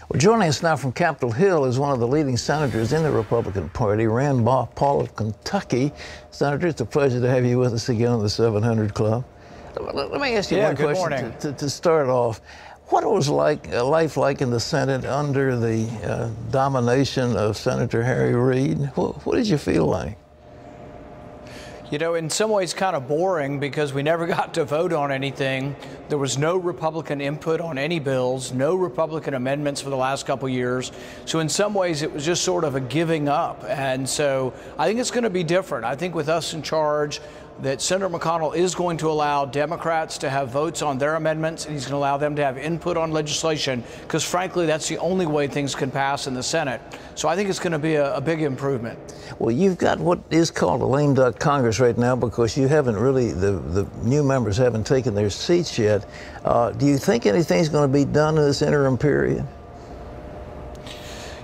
Well, joining us now from Capitol Hill is one of the leading senators in the Republican Party, Rand Paul of Kentucky. Senator, it's a pleasure to have you with us again on the 700 Club. Let me ask you one question to start off. What was life like in the Senate under the domination of Senator Harry Reid? What did you feel like? You know, in some ways kind of boring because we never got to vote on anything. There was no Republican input on any bills, no Republican amendments for the last couple of years. So in some ways it was just sort of a giving up. And so I think it's going to be different. I think with us in charge, that Senator McConnell is going to allow Democrats to have votes on their amendments, and he's going to allow them to have input on legislation, because frankly, that's the only way things can pass in the Senate. So I think it's going to be a big improvement. Well, you've got what is called a lame duck Congress right now because you haven't really, the new members haven't taken their seats yet. Do you think anything's going to be done in this interim period?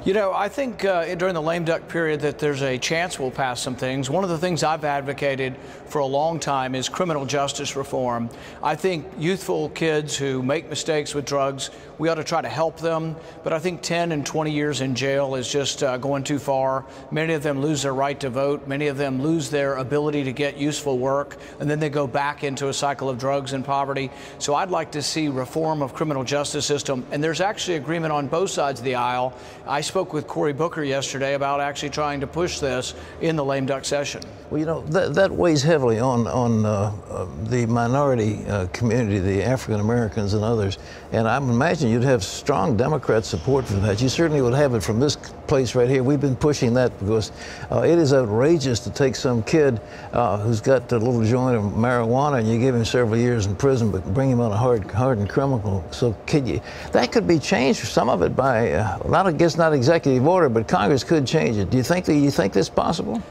You know, I think during the lame duck period that there's a chance we'll pass some things. One of the things I've advocated for a long time is criminal justice reform. I think youthful kids who make mistakes with drugs, we ought to try to help them. But I think 10 and 20 years in jail is just going too far. Many of them lose their right to vote. Many of them lose their ability to get useful work. And then they go back into a cycle of drugs and poverty. So I'd like to see reform of criminal justice system. And there's actually agreement on both sides of the aisle. I spoke with Cory Booker yesterday about actually trying to push this in the lame duck session. Well, you know, that weighs heavily on the minority community, the African Americans and others. And I imagine you'd have strong Democrat support for that. You certainly would have it from this place right here. We've been pushing that because it is outrageous to take some kid who's got a little joint of marijuana and you give him several years in prison, but bring him on a hardened criminal. So that could be changed, some of it by, I guess not executive order, but Congress could change it. Do you think this is possible?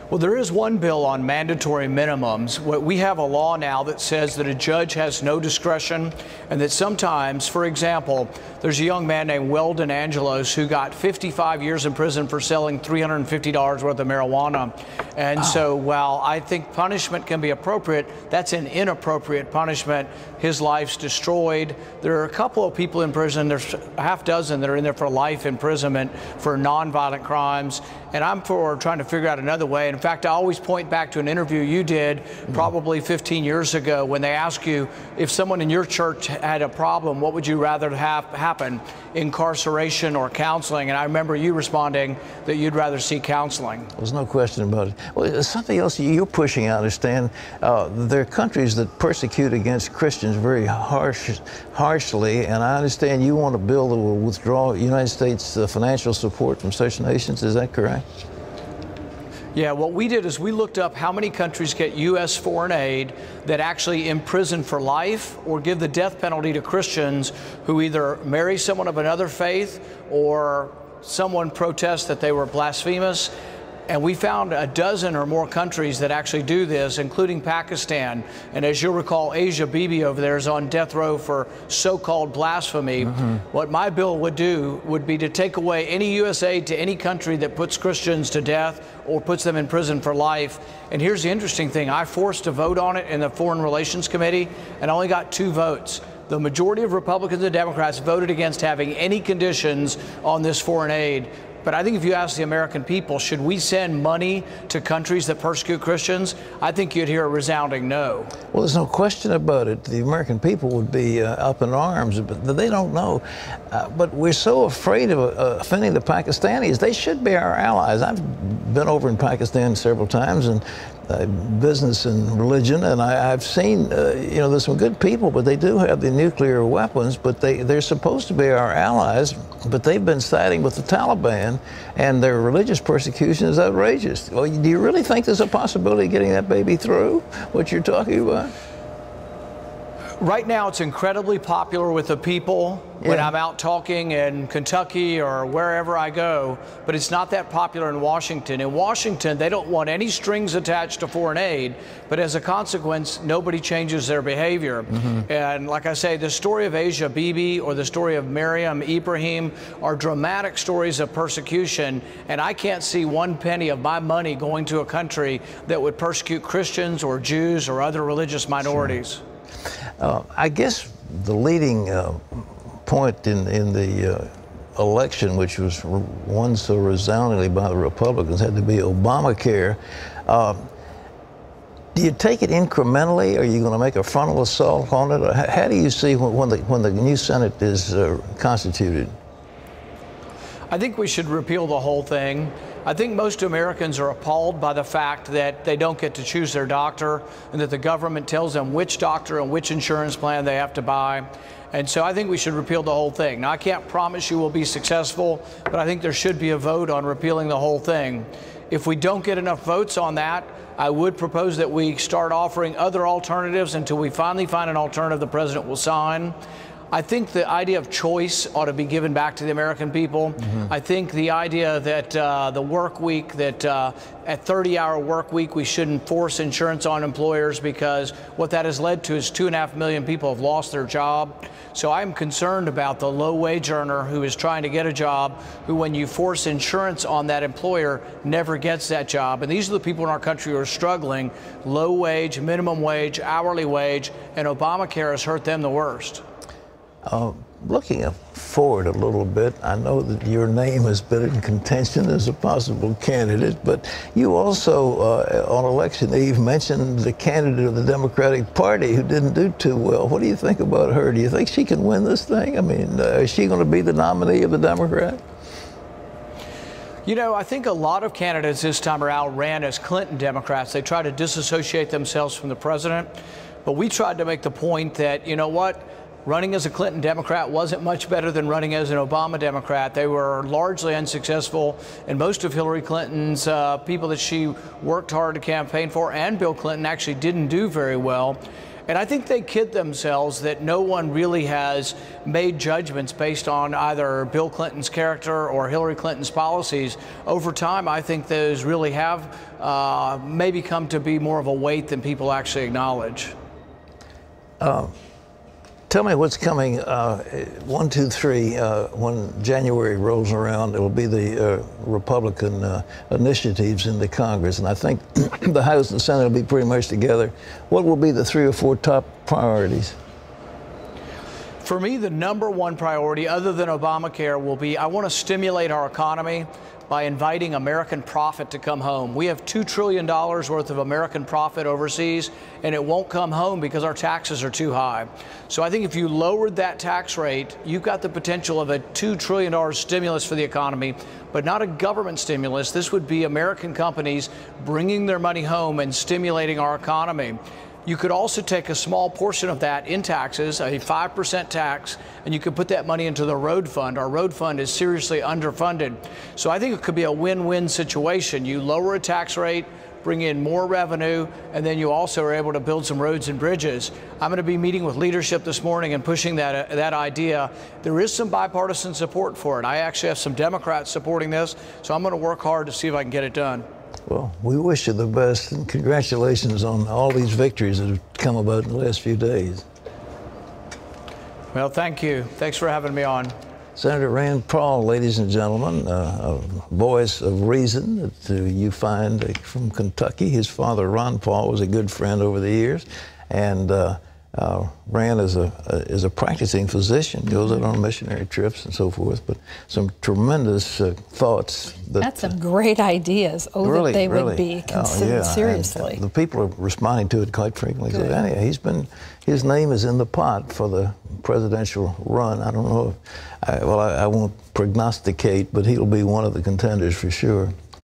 Well, there is one bill on mandatory minimums. We have a law now that says that a judge has no discretion and that sometimes, for example, there's a young man named Weldon Angelos who got 55 years in prison for selling $350 worth of marijuana. And so while I think punishment can be appropriate, that's an inappropriate punishment. His life's destroyed. There are a couple of people in prison, there's a half dozen that are in there for life imprisonment for nonviolent crimes. And I'm for trying to figure out another way. In fact, I always point back to an interview you did probably 15 years ago when they asked you if someone in your church had a problem, what would you rather have happen, incarceration or counseling? And I remember you responding that you'd rather see counseling. There's no question about it. Well, something else you're pushing, I understand. There are countries that persecute against Christians very harshly, and I understand you want a bill that will withdraw United States financial support from such nations. Is that correct? Yeah, what we did is we looked up how many countries get U.S. foreign aid that actually imprison for life or give the death penalty to Christians who either marry someone of another faith or someone protests that they were blasphemous. And we found a dozen or more countries that actually do this, including Pakistan. And as you'll recall, Asia Bibi over there is on death row for so-called blasphemy. What my bill would do would be to take away any U.S. aid to any country that puts Christians to death or puts them in prison for life. And here's the interesting thing. I forced a vote on it in the Foreign Relations Committee and only got 2 votes. The majority of Republicans and Democrats voted against having any conditions on this foreign aid. But I think if you ask the American people, should we send money to countries that persecute Christians? I think you'd hear a resounding no. Well, there's no question about it. The American people would be up in arms, but they don't know. But we're so afraid of offending the Pakistanis. They should be our allies. I've been over in Pakistan several times, and business and religion, and I've seen, you know, there's some good people, but they do have the nuclear weapons, but they're supposed to be our allies, but they've been siding with the Taliban, and their religious persecution is outrageous. Well, do you really think there's a possibility of getting that baby through, what you're talking about? Right now, it's incredibly popular with the people when I'm out talking in Kentucky or wherever I go, but it's not that popular in Washington. In Washington, they don't want any strings attached to foreign aid, but as a consequence, nobody changes their behavior. And like I say, the story of Asia Bibi or the story of Miriam Ibrahim are dramatic stories of persecution, and I can't see one penny of my money going to a country that would persecute Christians or Jews or other religious minorities. I guess the leading point in the election, which was won so resoundingly by the Republicans, had to be Obamacare. Do you take it incrementally? Are you going to make a frontal assault on it? Or how do you see when the new Senate is constituted? I think we should repeal the whole thing. I think most Americans are appalled by the fact that they don't get to choose their doctor and that the government tells them which doctor and which insurance plan they have to buy. And so I think we should repeal the whole thing. Now, I can't promise you we'll be successful, but I think there should be a vote on repealing the whole thing. If we don't get enough votes on that, I would propose that we start offering other alternatives until we finally find an alternative the president will sign. I think the idea of choice ought to be given back to the American people. I think the idea that the work week, that at 30-hour work week, we shouldn't force insurance on employers, because what that has led to is 2.5 million people have lost their job. So I'm concerned about the low-wage earner who is trying to get a job, who, when you force insurance on that employer, never gets that job. And these are the people in our country who are struggling: low wage, minimum wage, hourly wage, and Obamacare has hurt them the worst. Looking forward a little bit, I know that your name has been in contention as a possible candidate, but you also, on election eve, mentioned the candidate of the Democratic Party who didn't do too well. What do you think about her? Do you think she can win this thing? I mean, is she going to be the nominee of the Democrat? You know, I think a lot of candidates this time around ran as Clinton Democrats. They try to disassociate themselves from the president. But we tried to make the point that, you know what, running as a Clinton Democrat wasn't much better than running as an Obama Democrat. They were largely unsuccessful, and most of Hillary Clinton's people that she worked hard to campaign for, and Bill Clinton, actually didn't do very well. And I think they kid themselves that no one really has made judgments based on either Bill Clinton's character or Hillary Clinton's policies. Over time, I think those really have maybe come to be more of a weight than people actually acknowledge. Tell me what's coming, 1, 2, 3, when January rolls around. It will be the Republican initiatives in the Congress, and I think the House and Senate will be pretty much together. What will be the 3 or 4 top priorities? For me, the #1 priority, other than Obamacare, will be I want to stimulate our economy by inviting American profit to come home. We have $2 trillion worth of American profit overseas, and it won't come home because our taxes are too high. So I think if you lowered that tax rate, you've got the potential of a $2 trillion stimulus for the economy, but not a government stimulus. This would be American companies bringing their money home and stimulating our economy. You could also take a small portion of that in taxes, a 5% tax, and you could put that money into the road fund. Our road fund is seriously underfunded. So I think it could be a win-win situation. You lower a tax rate, bring in more revenue, and then you also are able to build some roads and bridges. I'm going to be meeting with leadership this morning and pushing that idea. There is some bipartisan support for it. I actually have some Democrats supporting this, so I'm going to work hard to see if I can get it done. Well, we wish you the best, and congratulations on all these victories that have come about in the last few days. Well, thank you. Thanks for having me on. Senator Rand Paul, ladies and gentlemen, a voice of reason that you find from Kentucky. His father, Ron Paul, was a good friend over the years, and Rand is a practicing physician, goes out on missionary trips and so forth, but some tremendous thoughts. That's some great ideas. Oh, really, that they really would be considered seriously. And the people are responding to it quite frequently. So anyway, his name is in the pot for the presidential run. I don't know if, I won't prognosticate, but he'll be one of the contenders for sure.